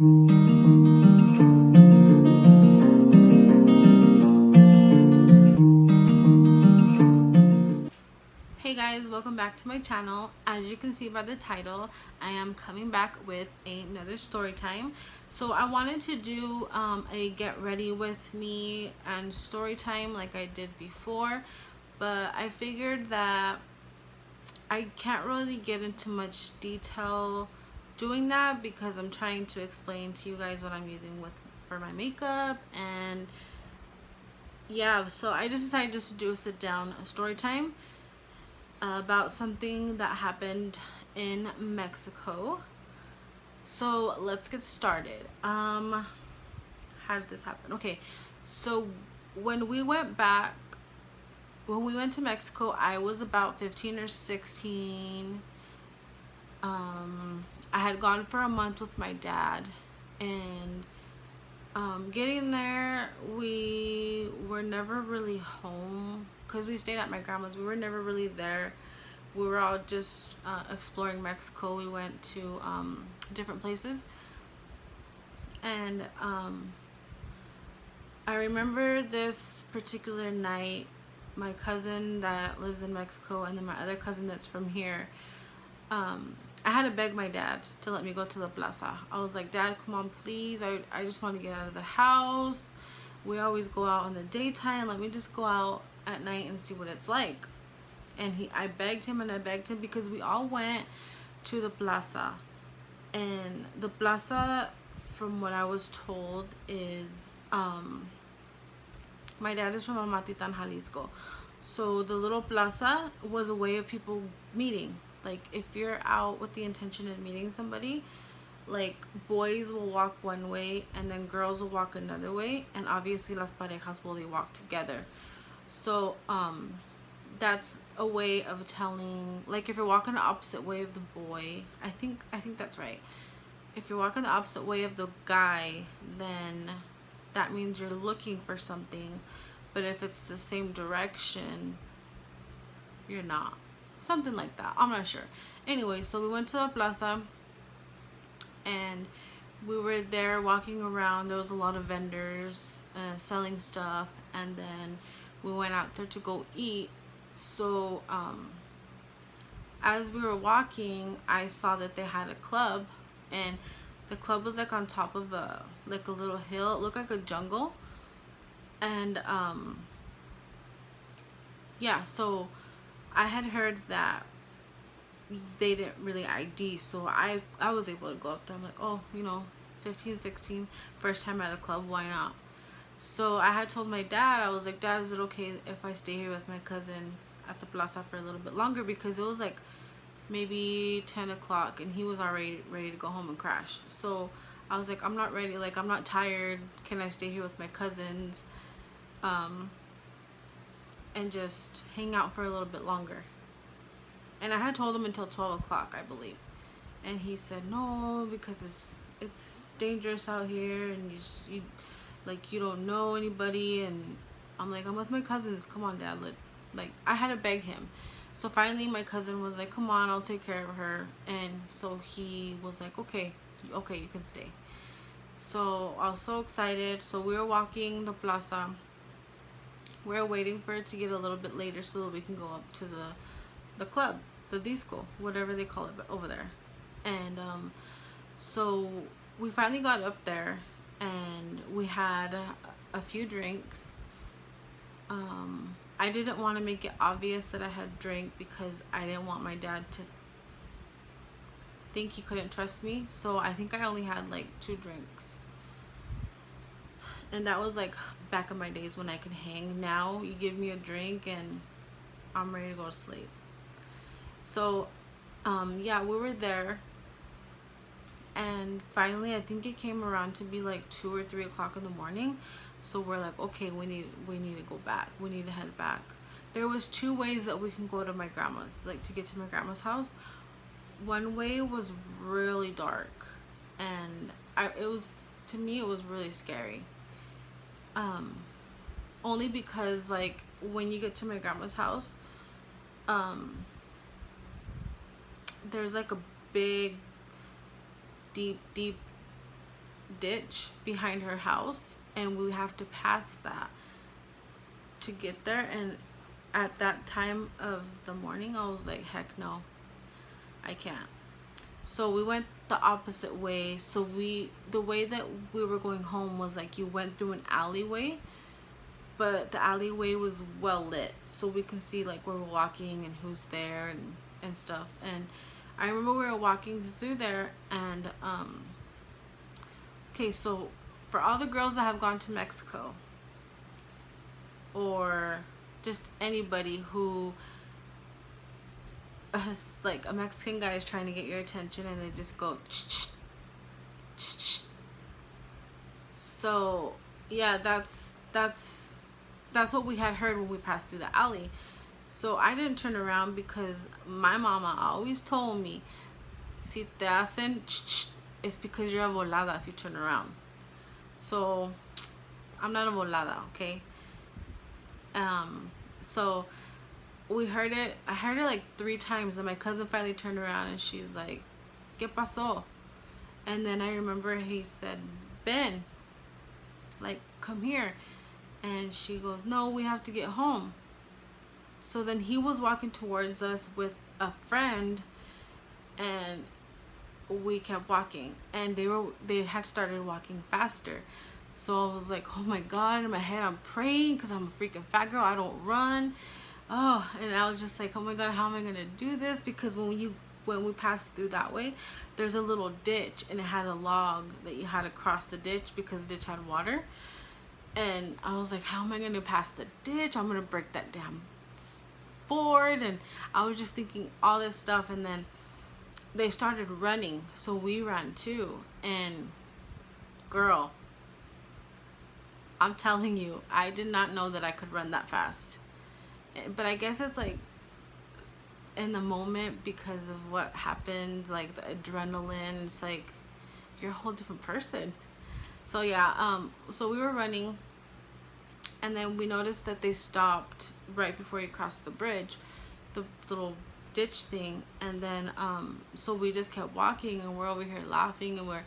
Hey guys, welcome back to my channel. As you can see by the title, I am coming back with another story time. So I wanted to do a get ready with me and story time like I did before, but I figured that I can't really get into much detail doing that because I'm trying to explain to you guys what I'm using for my makeup. And yeah, so I just decided just to do a sit down story time about something that happened in Mexico. So let's get started. How did this happen? Okay, so when we went back, when we went to Mexico, I was about 15 or 16. I had gone for a month with my dad, and getting there, we were never really home because we stayed at my grandma's. We were never really there. We were all just exploring Mexico. We went to different places, and I remember this particular night, my cousin that lives in Mexico and then my other cousin that's from here, I had to beg my dad to let me go to the plaza. I was like, Dad, come on, please. I just want to get out of the house. We always go out in the daytime. Let me just go out at night and see what it's like. And I begged him and I begged him because we all went to the plaza. And the plaza, from what I was told, is my dad is from Amatitan, Jalisco. So the little plaza was a way of people meeting. Like if you're out with the intention of meeting somebody, like boys will walk one way and then girls will walk another way, and obviously las parejas will they walk together. So that's a way of telling, like if you're walking the opposite way of the boy, I think that's right. If you're walking the opposite way of the guy, then that means you're looking for something. But if it's the same direction, you're not. Something like that. I'm not sure. Anyway, so we went to the plaza and we were there walking around. There was a lot of vendors selling stuff, and then we went out there to go eat. So as we were walking, I saw that they had a club, and the club was like on top of a little hill. It looked like a jungle. And yeah, so I had heard that they didn't really ID, so I was able to go up there. I'm like, oh, 15, 16, first time at a club, why not? So I had told my dad, I was like, Dad, is it okay if I stay here with my cousin at the plaza for a little bit longer? Because it was like maybe 10 o'clock and he was already ready to go home and crash. So I was like, I'm not ready, like I'm not tired, can I stay here with my cousins and just hang out for a little bit longer? And I had told him until 12 o'clock, I believe. And he said, no, because it's dangerous out here, and you don't know anybody. And I'm like, I'm with my cousins. Come on, Dad. Like, I had to beg him. So finally, my cousin was like, come on, I'll take care of her. And so he was like, okay, you can stay. So I was so excited. So we were walking the plaza. We were waiting for it to get a little bit later so that we can go up to the club, the disco, whatever they call it over there. And so we finally got up there and we had a few drinks. I didn't want to make it obvious that I had drank because I didn't want my dad to think he couldn't trust me. So I think I only had like 2 drinks. And that was like back in my days when I could hang. Now you give me a drink and I'm ready to go to sleep. So yeah, we were there, and finally I think it came around to be like 2 or 3 o'clock in the morning. So we're like, okay, we need to go back, we need to head back. There was 2 ways that we can go to my grandma's, like to get to my grandma's house. One way was really dark, and to me it was really scary, only because like when you get to my grandma's house, there's like a big deep ditch behind her house, and we have to pass that to get there. And at that time of the morning, I was like, heck no, I can't. So we went the opposite way. So the way that we were going home was like, you went through an alleyway, but the alleyway was well lit, so we can see like where we're walking and who's there and stuff. And I remember we were walking through there, and okay, so for all the girls that have gone to Mexico, or just anybody who has, like, a Mexican guy is trying to get your attention and they just go ch-ch, ch-ch. So yeah, that's what we had heard when we passed through the alley. So I didn't turn around because my mama always told me, si te hacen ch-ch, it's because you're a volada if you turn around. So I'm not a volada, okay? So we heard it. I heard it like 3 times, and my cousin finally turned around and she's like, ¿Qué pasó? And then I remember he said, Ben, like, come here. And she goes, no, we have to get home. So then he was walking towards us with a friend, and we kept walking, and they had started walking faster. So I was like, oh my God, in my head I'm praying because I'm a freaking fat girl, I don't run. Oh, and I was just like, oh my God, how am I gonna do this? Because when we passed through that way, there's a little ditch, and it had a log that you had to cross the ditch because the ditch had water. And I was like, how am I gonna pass the ditch? I'm gonna break that damn board. And I was just thinking all this stuff, and then they started running, so we ran too. And girl, I'm telling you, I did not know that I could run that fast. But I guess it's like in the moment, because of what happened, like the adrenaline, it's like you're a whole different person. So yeah, so we were running, and then we noticed that they stopped right before you crossed the bridge, the little ditch thing. And then so we just kept walking, and we're over here laughing, and we're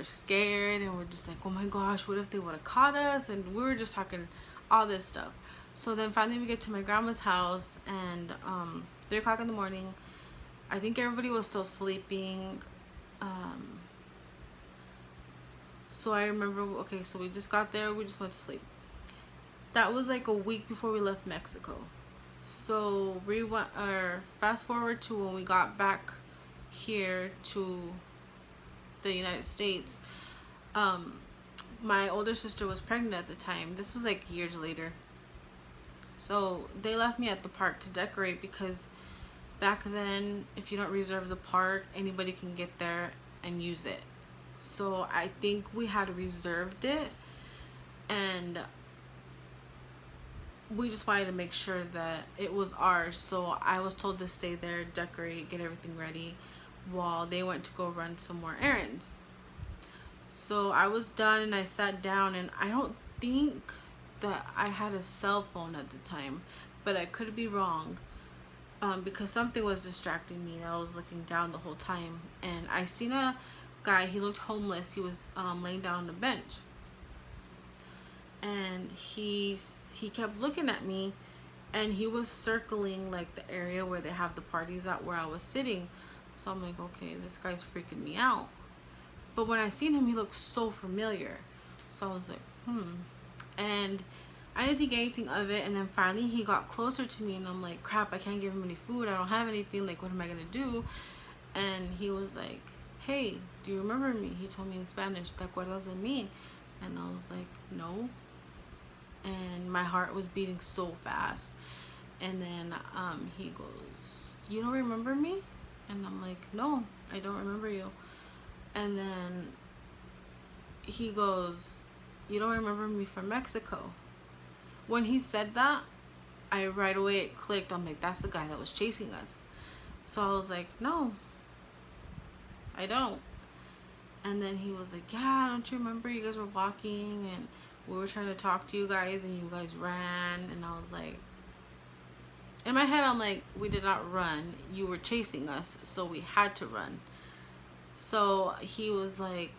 scared, and we're just like, oh my gosh, what if they would have caught us? And we were just talking all this stuff. So then finally we get to my grandma's house, and 3 o'clock in the morning. I think everybody was still sleeping. So I remember, okay, so we just got there, we just went to sleep. That was like a week before we left Mexico. So we went, fast forward to when we got back here to the United States. My older sister was pregnant at the time. This was like years later. So they left me at the park to decorate, because back then, if you don't reserve the park, anybody can get there and use it. So I think we had reserved it, and we just wanted to make sure that it was ours. So I was told to stay there, decorate, get everything ready, while they went to go run some more errands. So I was done, and I sat down, and I don't think that I had a cell phone at the time, but I could be wrong, because something was distracting me. I was looking down the whole time, and I seen a guy. He looked homeless. He was laying down on the bench, and he kept looking at me, and he was circling like the area where they have the parties at, where I was sitting. So I'm like, okay, this guy's freaking me out. But when I seen him, he looked so familiar. So I was like, and I didn't think anything of it. And then finally he got closer to me, and I'm like, crap, I can't give him any food, I don't have anything, like, what am I gonna do? And he was like, hey, do you remember me? He told me in Spanish, ¿te acuerdas de mí? And I was like, no. And my heart was beating so fast. And then he goes, you don't remember me? And I'm like, no, I don't remember you. And then he goes, you don't remember me from Mexico? When he said that, I right away, it clicked. I'm like, that's the guy that was chasing us. So I was like, no, I don't. And then he was like, yeah, don't you remember, you guys were walking and we were trying to talk to you guys and you guys ran? And I was like, in my head, I'm like, we did not run, you were chasing us, so we had to run. So he was like,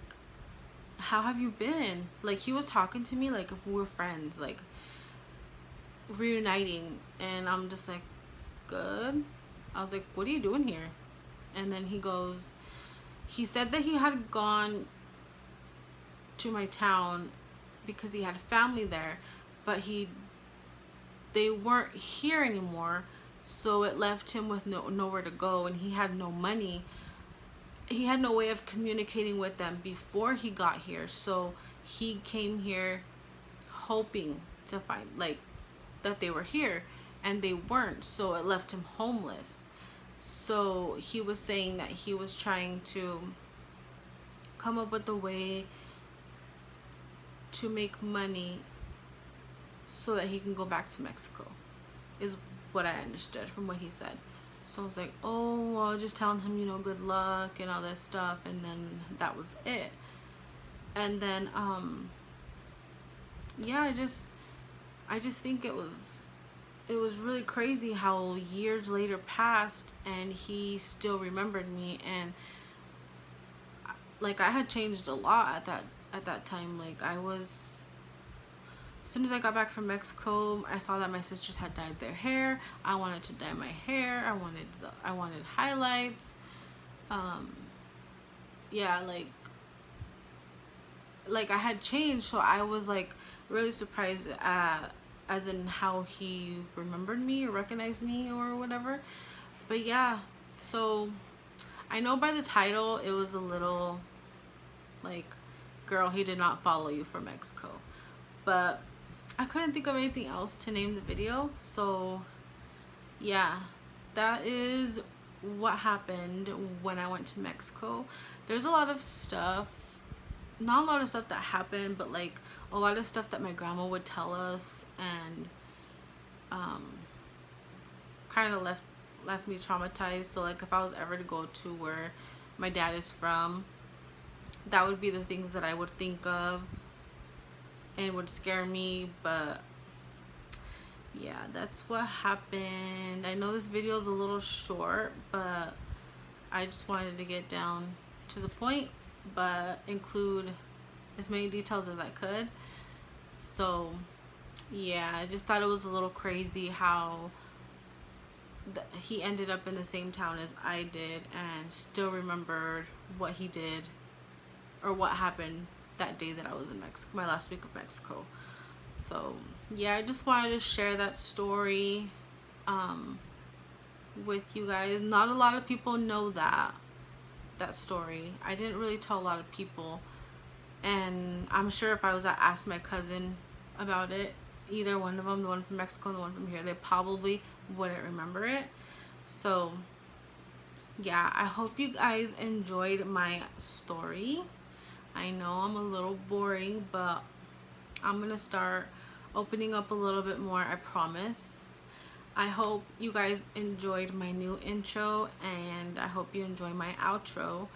how have you been? Like, he was talking to me like if we were friends, like reuniting. And I'm just like, good. I was like, what are you doing here? And then he said that he had gone to my town because he had family there, but they weren't here anymore, so it left him with nowhere to go, and he had no money. He had no way of communicating with them before he got here, so he came here hoping to find, like, that they were here, and they weren't, so it left him homeless. So he was saying that he was trying to come up with a way to make money so that he can go back to Mexico, is what I understood from what he said. So I was like, oh, well, just telling him, you know, good luck and all this stuff, and then that was it. And then yeah, I just think it was really crazy how years later passed and he still remembered me. And like, I had changed a lot at that time. Like, as soon as I got back from Mexico, I saw that my sisters had dyed their hair. I wanted to dye my hair. I wanted highlights. Yeah, like I had changed, so I was like really surprised at, as in how he remembered me or recognized me or whatever. But yeah, so I know by the title it was a little like, girl, he did not follow you from Mexico. But I couldn't think of anything else to name the video. So yeah, that is what happened when I went to Mexico. There's a lot of stuff, not a lot of stuff that happened, but like a lot of stuff that my grandma would tell us, and kind of left me traumatized. So like, if I was ever to go to where my dad is from, that would be the things that I would think of and would scare me. But yeah, that's what happened. I know this video is a little short, but I just wanted to get down to the point, but include as many details as I could. So yeah, I just thought it was a little crazy how he ended up in the same town as I did and still remembered what he did or what happened that day that I was in Mexico, my last week of Mexico. So yeah, I just wanted to share that story with you guys. Not a lot of people know that story. I didn't really tell a lot of people, and I'm sure if I was to ask my cousin about it, either one of them, the one from Mexico and the one from here, they probably wouldn't remember it. So yeah, I hope you guys enjoyed my story. I know I'm a little boring, but I'm gonna start opening up a little bit more, I promise. I hope you guys enjoyed my new intro, and I hope you enjoy my outro.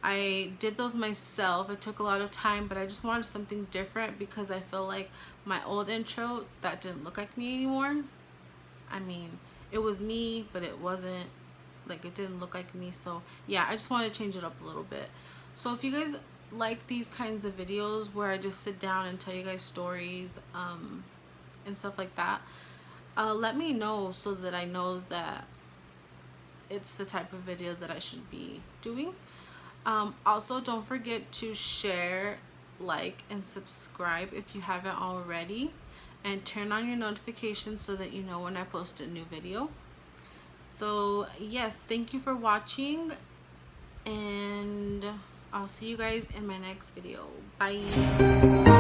I did those myself. It took a lot of time, but I just wanted something different because I feel like my old intro, that didn't look like me anymore. I mean, it was me, but it wasn't, like, it didn't look like me. So yeah, I just wanted to change it up a little bit. So if you guys like these kinds of videos where I just sit down and tell you guys stories and stuff like that, let me know so that I know that it's the type of video that I should be doing. Also, don't forget to share, like, and subscribe if you haven't already, and turn on your notifications so that you know when I post a new video. So yes, thank you for watching, and I'll see you guys in my next video. Bye.